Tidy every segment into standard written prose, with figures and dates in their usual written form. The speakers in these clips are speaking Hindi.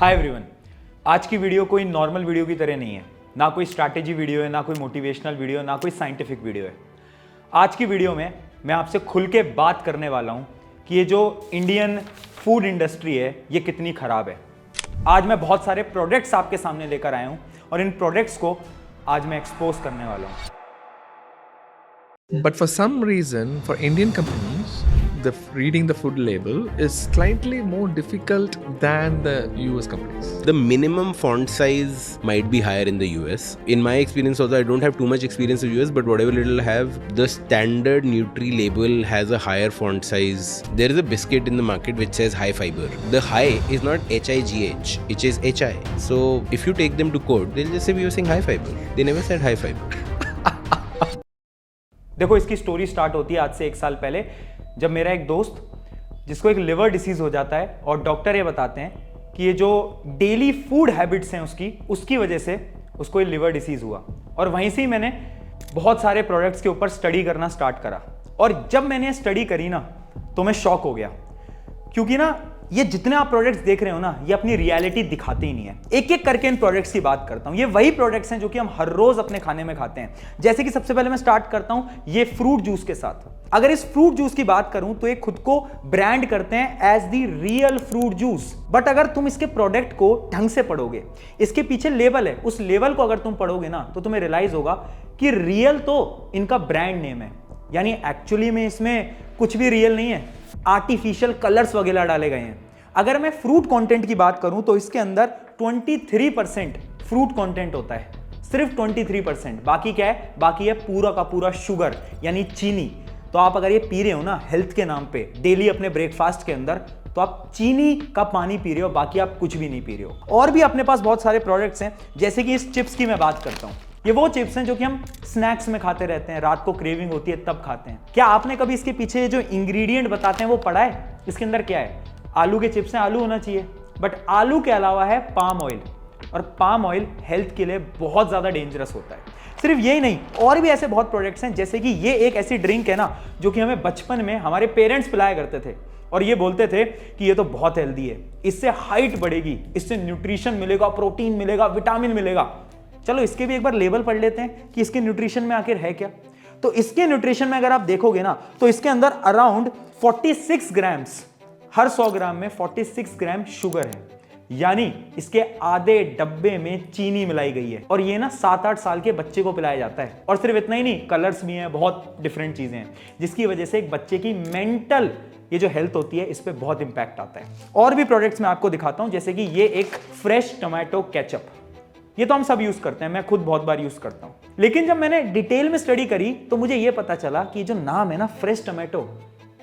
हाय एवरीवन, आज की वीडियो कोई नॉर्मल वीडियो की तरह नहीं है। ना कोई स्ट्रैटेजी वीडियो है, ना कोई मोटिवेशनल वीडियो, ना कोई साइंटिफिक वीडियो है। आज की वीडियो में मैं आपसे खुल के बात करने वाला हूं कि ये जो इंडियन फूड इंडस्ट्री है ये कितनी खराब है। आज मैं बहुत सारे प्रोडक्ट्स आपके सामने लेकर आया हूं और इन प्रोडक्ट्स को आज मैं एक्सपोज करने वाला हूं। But for some reason, for Indian companies, reading the food label is slightly more difficult than the US companies. The minimum font size might be higher in the US. In my experience also, I don't have too much experience in the US, but whatever little I have, the standard Nutri label has a higher font size. There is a biscuit in the market which says high fiber. The high is not HIGH, it is HI. So if you take them to court, they'll just say we were saying high fiber. They never said high fiber. देखो, इसकी स्टोरी स्टार्ट होती है आज से 1 साल पहले, जब मेरा एक दोस्त जिसको एक लिवर डिसीज हो जाता है और डॉक्टर ये बताते हैं कि ये जो डेली फूड हैबिट्स हैं उसकी वजह से उसको ये लिवर डिसीज हुआ। और वहीं से ही मैंने बहुत सारे प्रोडक्ट्स के ऊपर स्टडी करना स्टार्ट करा। और जब मैंने स्टडी करी ना तो मैं शॉक हो गया, क्योंकि ना ये जितने आप प्रोडक्ट्स देख रहे हो ना ये अपनी रियलिटी दिखाते ही नहीं है। एक एक करके इन प्रोडक्ट्स की बात करता हूं। ये वही प्रोडक्ट्स हैं जो कि हम हर रोज अपने खाने में खाते हैं। जैसे कि सबसे पहले मैं स्टार्ट करता हूं ये फ्रूट जूस के साथ। अगर इस फ्रूट जूस की बात करूं तो ये खुद को ब्रांड करते हैं as the real fruit juice. But अगर तुम इसके प्रोडक्ट को ढंग से पढ़ोगे, इसके पीछे लेवल है, उस लेवल को अगर तुम पढ़ोगे ना तो तुम्हें रियलाइज होगा कि रियल तो इनका ब्रांड नेम है, यानी एक्चुअली में इसमें कुछ भी रियल नहीं है, आर्टिफिशियल कलर्स वगैरह डाले गए हैं। अगर मैं फ्रूट कंटेंट की बात करूं तो इसके अंदर 23% फ्रूट कंटेंट होता है, सिर्फ 23%। बाकी क्या है? बाकी है पूरा का पूरा शुगर यानी चीनी। तो आप अगर ये पी रहे हो ना हेल्थ के नाम पे डेली अपने ब्रेकफास्ट के अंदर, तो आप चीनी का पानी पी रहे हो, बाकी आप कुछ भी नहीं पी रहे हो। और भी अपने पास बहुत सारे प्रोडक्ट्स हैं, जैसे कि इस चिप्स की मैं बात करता हूं। ये वो चिप्स हैं जो कि हम स्नैक्स में खाते रहते हैं, रात को क्रेविंग होती है तब खाते हैं। क्या आपने कभी इसके पीछे जो इंग्रेडिएंट बताते हैं वो पढ़ा है? इसके अंदर क्या है? आलू के चिप्स हैं, आलू होना चाहिए, बट आलू के अलावा है पाम ऑयल, और पाम ऑयल हेल्थ के लिए बहुत ज्यादा डेंजरस होता है। सिर्फ यही नहीं, और भी ऐसे बहुत प्रोडक्ट्स हैं, जैसे कि ये एक ऐसी ड्रिंक है ना जो कि हमें बचपन में हमारे पेरेंट्स पिलाया करते थे और ये बोलते थे कि ये तो बहुत हेल्दी है, इससे हाइट बढ़ेगी, इससे न्यूट्रिशन मिलेगा, प्रोटीन मिलेगा, विटामिन मिलेगा। चलो इसके भी एक बार लेबल पढ़ लेते हैं कि इसके न्यूट्रिशन में आखिर है क्या। तो इसके न्यूट्रिशन में अगर आप देखोगे ना तो इसके अंदर अराउंड 46 ग्राम्स, हर 100 ग्राम में 46 ग्राम शुगर है, यानी इसके आधे डब्बे में चीनी मिलाई गई है। और ये ना 7-8 साल के बच्चे को पिलाया जाता है। और सिर्फ इतना ही नहीं, कलर्स भी हैं, बहुत डिफरेंट चीजें हैं, जिसकी वजह से एक बच्चे की मेंटल ये जो हेल्थ होती है इस पे बहुत इंपैक्ट आता है। और भी प्रोडक्ट्स मैं आपको दिखाता हूं, जैसे कि ये एक फ्रेश टोमेटो केचप। ये तो हम सब यूज करते हैं, मैं खुद बहुत बार यूज करता हूं। लेकिन जब मैंने डिटेल में स्टडी करी तो मुझे ये पता चला कि जो नाम है ना फ्रेश टोमेटो,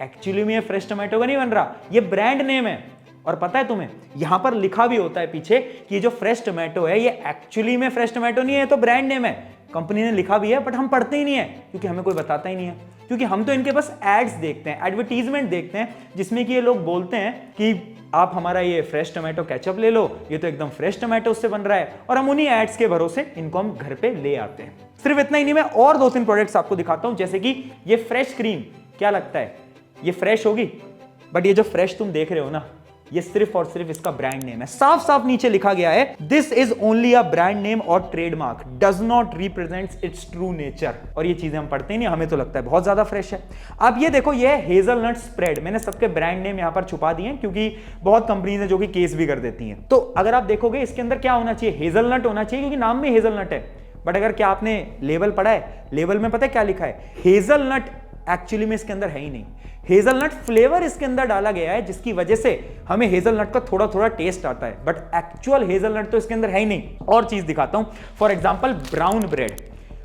एक्चुअली में ये फ्रेश टोमेटो का नहीं बन रहा, ये ब्रांड नेम है। और पता है तुम्हें, यहां पर लिखा भी होता है पीछे कि ये जो फ्रेश टोमेटो है ये एक्चुअली में फ्रेश टोमेटो नहीं है, ये तो ब्रांड नेम है। कंपनी ने लिखा भी है बट हम पढ़ते ही नहीं है, क्योंकि हमें कोई बताता ही नहीं है। क्योंकि हम तो इनके बस एड्स देखते हैं, एडवर्टीजमेंट देखते हैं, जिसमें कि ये लोग बोलते हैं कि आप हमारा ये फ्रेश टोमेटो केचप ले लो, ये तो एकदम फ्रेश टोमेटो से बन रहा है। और हम उन्हीं एड्स के भरोसे इनको हम घर पे ले आते हैं। सिर्फ इतना ही नहीं, मैं और 2-3 प्रोडक्ट्स आपको दिखाता हूं, जैसे कि ये फ्रेश क्रीम। क्या लगता है ये फ्रेश होगी? बट ये जो फ्रेश तुम देख रहे हो ना, ये सिर्फ और सिर्फ इसका ब्रांड नेम है। साफ साफ नीचे लिखा गया है, this is only a brand name और trademark, does not represents its true nature. और ये चीजें हम पढ़ते ही नहीं, हमें तो लगता है बहुत ज्यादा फ्रेश है। अब ये देखो, ये है हेजलनट स्प्रेड। मैंने सबके ब्रांड नेम यहां पर छुपा दिए हैं, क्योंकि बहुत कंपनीज हैं जो कि केस भी कर देती हैं। तो अगर आप देखोगे इसके अंदर क्या होना चाहिए, हेजलनट होना चाहिए, क्योंकि नाम में हेजलनट है। बट अगर क्या आपने लेबल पढ़ा है, लेबल में पता है क्या लिखा है? हेजलनट एक्चुअली में इसके अंदर है ही नहीं। हेजलनट फ्लेवर इसके अंदर डाला गया है, जिसकी वजह से हमें हेजलनट का थोड़ा थोड़ा टेस्ट आता है, बट एक्चुअल हेजलनट तो इसके अंदर है ही नहीं। और चीज दिखाता हूं, फॉर एग्जांपल ब्राउन ब्रेड।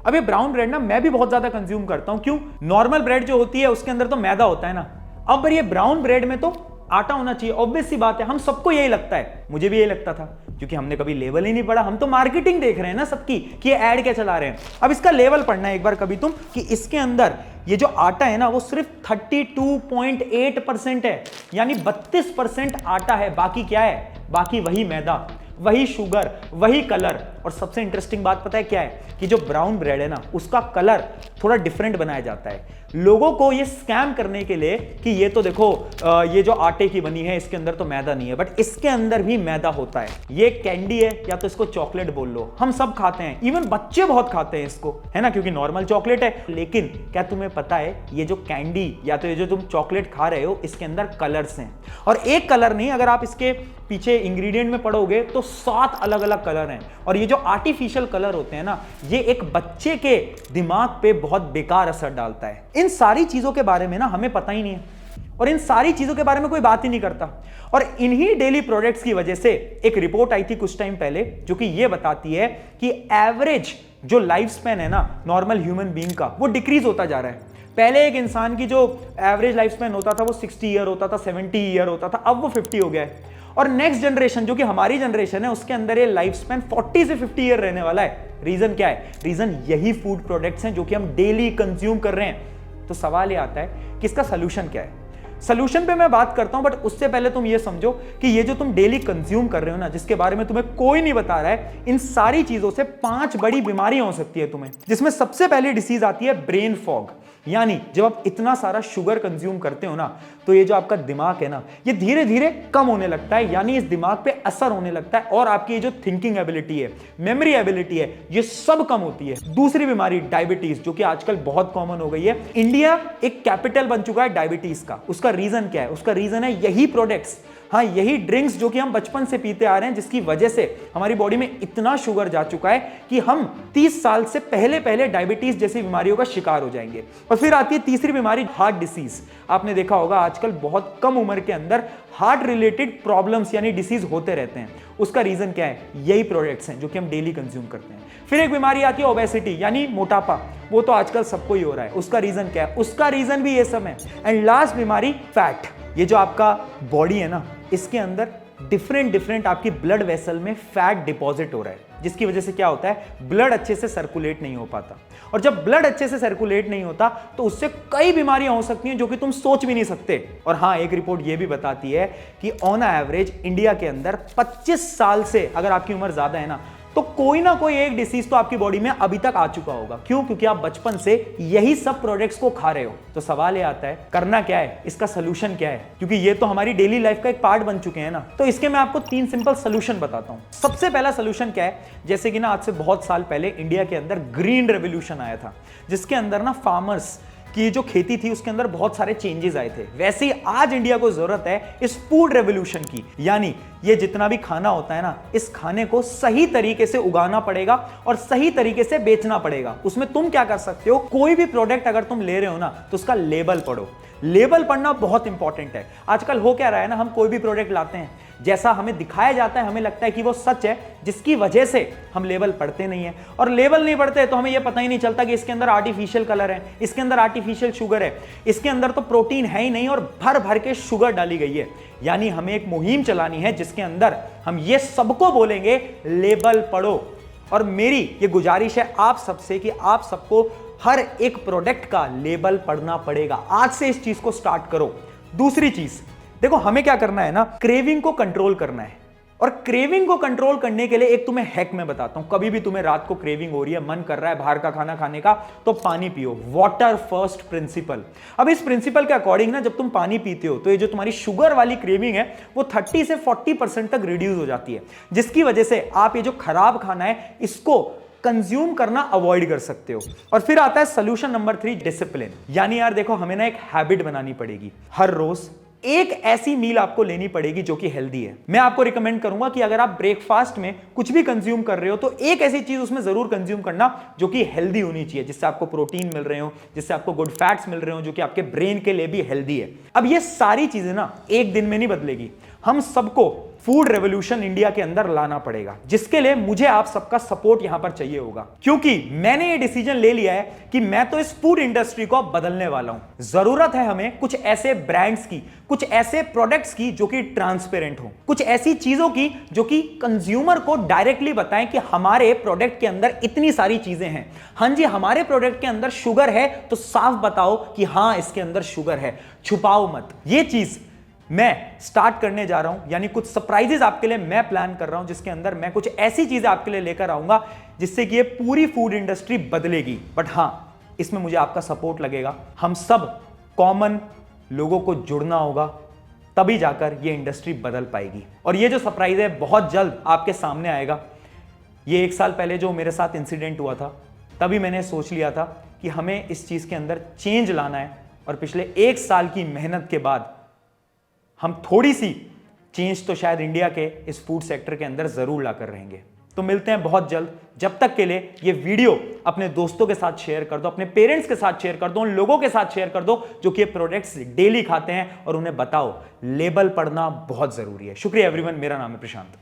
अब ये ब्राउन ब्रेड ना मैं भी बहुत ज्यादा कंज्यूम करता हूं। क्यों? नॉर्मल ब्रेड जो होती है उसके अंदर तो मैदा होता है ना। अब ये ब्राउन ब्रेड में तो आटा होना चाहिए, ऑब्वियस सी बात है, हम सबको यही लगता है, मुझे भी यही लगता था, क्योंकि हमने कभी लेवल ही नहीं पढ़ा। हम तो मार्केटिंग देख रहे हैं ना सबकी कि ये ऐड क्या चला रहे हैं। अब इसका लेवल पढ़ना है एक बार कभी तुम, कि इसके अंदर ये जो आटा है ना वो सिर्फ 32.8% है, यानी 32% आटा है। बाकी क्या है? बाकी वही मैदा, वही शुगर, वही कलर। और सबसे इंटरेस्टिंग बात पता है क्या है? कि जो ब्राउन ब्रेड है ना उसका कलर थोड़ा डिफरेंट बनाया जाता है। लोगों को ये स्कैम करने के लिए कि ये तो देखो ये जो आटे की बनी है इसके अंदर तो मैदा नहीं है, बट इसके अंदर भी मैदा होता है। ये कैंडी है या तो इसको चॉकलेट बोल लो, हम सब खाते हैं, इवन बच्चे बहुत खाते हैं इसको, है ना, क्योंकि नॉर्मल चॉकलेट है। लेकिन क्या तुम्हें पता है ये जो कैंडी या तो ये जो तुम चॉकलेट खा रहे हो इसके अंदर कलर्स हैं, और एक कलर नहीं, अगर आप इसके पीछे इंग्रेडिएंट में पढ़ोगे तो 7 अलग अलग कलर हैं। और ये जो आर्टिफिशियल कलर होते हैं ना, ये एक बच्चे के दिमाग पे बहुत बेकार असर डालता है। इन सारी चीजों के बारे में ना हमें पता ही नहीं है, और इन सारी चीजों के बारे में कोई बात ही नहीं करता। और इन्हीं डेली प्रोडक्ट्स की वजह से एक रिपोर्ट आई थी कुछ टाइम पहले जो कि ये बताती है कि एवरेज जो लाइफ स्पैन है ना नॉर्मल ह्यूमन बीइंग का, वो डिक्रीज होता जा रहा है। पहले एक इंसान की जो एवरेज लाइफ स्पैन होता था वो 60 ईयर होता था, 70 ईयर होता था, अब वो 50 हो गया है। और नेक्स्ट जनरेशन जो कि हमारी जनरेशन है उसके अंदर ये लाइफ स्पैन 40 से 50 ईयर रहने वाला है। रीजन क्या है? रीजन यही फूड प्रोडक्ट्स हैं जो कि हम डेली कंज्यूम कर रहे हैं। तो सवाल ये आता है कि इसका सोल्यूशन क्या है? सोल्यूशन पे मैं बात करता हूं, बट उससे पहले तुम ये समझो कि ये जो तुम डेली कंज्यूम कर रहे हो ना, जिसके बारे में तुम्हें कोई नहीं बता रहा है, इन सारी चीजों से 5 बड़ी बीमारियां हो सकती है तुम्हें, जिसमें सबसे पहली डिसीज आती है ब्रेन फॉग। यानी जब आप इतना सारा शुगर कंज्यूम करते हो ना, तो ये जो आपका दिमाग है ना, ये धीरे धीरे कम होने लगता है, यानी इस दिमाग पे असर होने लगता है, और आपकी ये जो थिंकिंग एबिलिटी है, मेमोरी एबिलिटी है, ये सब कम होती है। दूसरी बीमारी डायबिटीज, जो कि आजकल बहुत कॉमन हो गई है। इंडिया एक कैपिटल बन चुका है डायबिटीज का। उसका रीजन क्या है? उसका रीजन है यही प्रोडक्ट्स, हाँ यही ड्रिंक्स जो कि हम बचपन से पीते आ रहे हैं, जिसकी वजह से हमारी बॉडी में इतना शुगर जा चुका है कि हम 30 साल से पहले डायबिटीज जैसी बीमारियों का शिकार हो जाएंगे। और फिर आती है तीसरी बीमारी, हार्ट डिसीज। आपने देखा होगा आजकल बहुत कम उम्र के अंदर हार्ट रिलेटेड प्रॉब्लम्स यानी डिसीज होते रहते हैं। उसका रीजन क्या है? यही प्रोडक्ट्स हैं जो कि हम डेली कंज्यूम करते हैं। फिर एक बीमारी आती है ओबेसिटी यानी मोटापा, वो तो आजकल सबको ही हो रहा है। उसका रीजन क्या है? उसका रीजन भी ये सब है। एंड लास्ट बीमारी फैट। ये जो आपका बॉडी है ना, इसके अंदर डिफरेंट आपकी ब्लड वेसल में फैट डिपॉजिट हो रहा है, जिसकी वजह से क्या होता है? ब्लड अच्छे से सर्कुलेट नहीं हो पाता, और जब ब्लड अच्छे से सर्कुलेट नहीं होता तो उससे कई बीमारियां हो सकती हैं जो कि तुम सोच भी नहीं सकते। और हाँ, एक रिपोर्ट ये भी बताती है कि ऑन एवरेज इंडिया के अंदर 25 साल से अगर आपकी उम्र ज्यादा है ना, तो कोई ना कोई एक डिसीज तो आपकी बॉडी में अभी तक आ चुका होगा। क्यों? क्योंकि आप बचपन से यही सब प्रोडक्ट्स को खा रहे हो। तो सवाल ये आता है, करना क्या है? इसका सोल्यूशन क्या है? क्योंकि ये तो हमारी डेली लाइफ का एक पार्ट बन चुके हैं ना। तो इसके मैं आपको 3 सिंपल सोल्यूशन बताता हूं। सबसे पहला सोल्यूशन क्या है? जैसे कि ना आज से बहुत साल पहले इंडिया के अंदर ग्रीन रेवोल्यूशन आया था, जिसके अंदर ना फार्मर्स की जो खेती थी उसके अंदर बहुत सारे चेंजेस आए थे। वैसे ही आज इंडिया को जरूरत है इस फूड रेवोल्यूशन की, यानी ये जितना भी खाना होता है ना, इस खाने को सही तरीके से उगाना पड़ेगा और सही तरीके से बेचना पड़ेगा। उसमें तुम क्या कर सकते हो? कोई भी प्रोडक्ट अगर तुम ले रहे हो ना, तो उसका लेबल पढ़ो। लेबल पढ़ना बहुत इंपॉर्टेंट है। आजकल हो क्या रहा है ना, हम कोई भी प्रोडक्ट लाते हैं, जैसा हमें दिखाया जाता है हमें लगता है कि वो सच है, जिसकी वजह से हम लेबल पढ़ते नहीं है। और लेबल नहीं पढ़ते तो हमें यह पता ही नहीं चलता कि इसके अंदर आर्टिफिशियल कलर है, इसके अंदर आर्टिफिशियल शुगर है, इसके अंदर तो प्रोटीन है ही नहीं और भर भर के शुगर डाली गई है। यानी हमें एक मुहिम चलानी है जिसके अंदर हम ये सबको बोलेंगे, लेबल पढ़ो। और मेरी ये गुजारिश है आप सबसे कि आप सबको हर एक प्रोडक्ट का लेबल पढ़ना पड़ेगा। आज से इस चीज को स्टार्ट करो। दूसरी चीज देखो, हमें क्या करना है ना, क्रेविंग को कंट्रोल करना है। और क्रेविंग को कंट्रोल करने के लिए एक तुम्हें हैक मैं बताता हूं। कभी भी तुम्हें रात को क्रेविंग हो रही है, मन कर रहा है बाहर का खाना खाने का, तो पानी पियो। Water first principle. अब इस प्रिंसिपल के अकॉर्डिंग ना, जब तुम पानी पीते हो तो ये जो तुम्हारी शुगर वाली क्रेविंग है वो 30 से 40% तक रिड्यूस हो जाती है, जिसकी वजह से आप ये जो खराब खाना है इसको कंज्यूम करना अवॉइड कर सकते हो। और फिर आता है सोल्यूशन नंबर 3, डिसिप्लिन। यानी यार देखो, हमें ना एक हैबिट बनानी पड़ेगी। हर रोज एक ऐसी मील आपको लेनी पड़ेगी जो कि हेल्दी है। मैं आपको रिकमेंड करूंगा कि अगर आप ब्रेकफास्ट में कुछ भी कंज्यूम कर रहे हो तो एक ऐसी चीज उसमें जरूर कंज्यूम करना जो कि हेल्दी होनी चाहिए, जिससे आपको प्रोटीन मिल रहे हो, जिससे आपको गुड फैट्स मिल रहे हो, जो कि आपके ब्रेन के लिए भी हेल्दी है। अब ये सारी चीजें ना एक दिन में नहीं बदलेगी। हम सबको फूड रेवोल्यूशन इंडिया के अंदर लाना पड़ेगा, जिसके लिए मुझे आप सबका सपोर्ट यहां पर चाहिए होगा। क्योंकि मैंने ये डिसीजन ले लिया है कि मैं तो इस फूड इंडस्ट्री को बदलने वाला हूं। जरूरत है हमें कुछ ऐसे ब्रांड्स की, कुछ ऐसे प्रोडक्ट्स की जो कि ट्रांसपेरेंट हो, कुछ ऐसी चीजों की जो कि कंज्यूमर को डायरेक्टली बताएं कि हमारे प्रोडक्ट के अंदर इतनी सारी चीजें हैं। हां जी, हमारे प्रोडक्ट के अंदर शुगर है तो साफ बताओ कि हां इसके अंदर शुगर है, छुपाओ मत। ये चीज मैं स्टार्ट करने जा रहा हूं, यानी कुछ सरप्राइजेस आपके लिए मैं प्लान कर रहा हूं, जिसके अंदर मैं कुछ ऐसी चीजें आपके लिए लेकर आऊंगा जिससे कि ये पूरी फूड इंडस्ट्री बदलेगी। बट हां, इसमें मुझे आपका सपोर्ट लगेगा। हम सब कॉमन लोगों को जुड़ना होगा, तभी जाकर ये इंडस्ट्री बदल पाएगी। और ये जो सरप्राइज है बहुत जल्द आपके सामने आएगा। ये 1 साल पहले जो मेरे साथ इंसिडेंट हुआ था, तभी मैंने सोच लिया था कि हमें इस चीज के अंदर चेंज लाना है, और पिछले 1 साल की मेहनत के बाद हम थोड़ी सी चेंज तो शायद इंडिया के इस फूड सेक्टर के अंदर जरूर लाकर रहेंगे। तो मिलते हैं बहुत जल्द। जब तक के लिए ये वीडियो अपने दोस्तों के साथ शेयर कर दो, अपने पेरेंट्स के साथ शेयर कर दो, उन लोगों के साथ शेयर कर दो जो कि ये प्रोडक्ट्स डेली खाते हैं, और उन्हें बताओ लेबल पढ़ना बहुत जरूरी है। शुक्रिया एवरीवन, मेरा नाम है प्रशांत।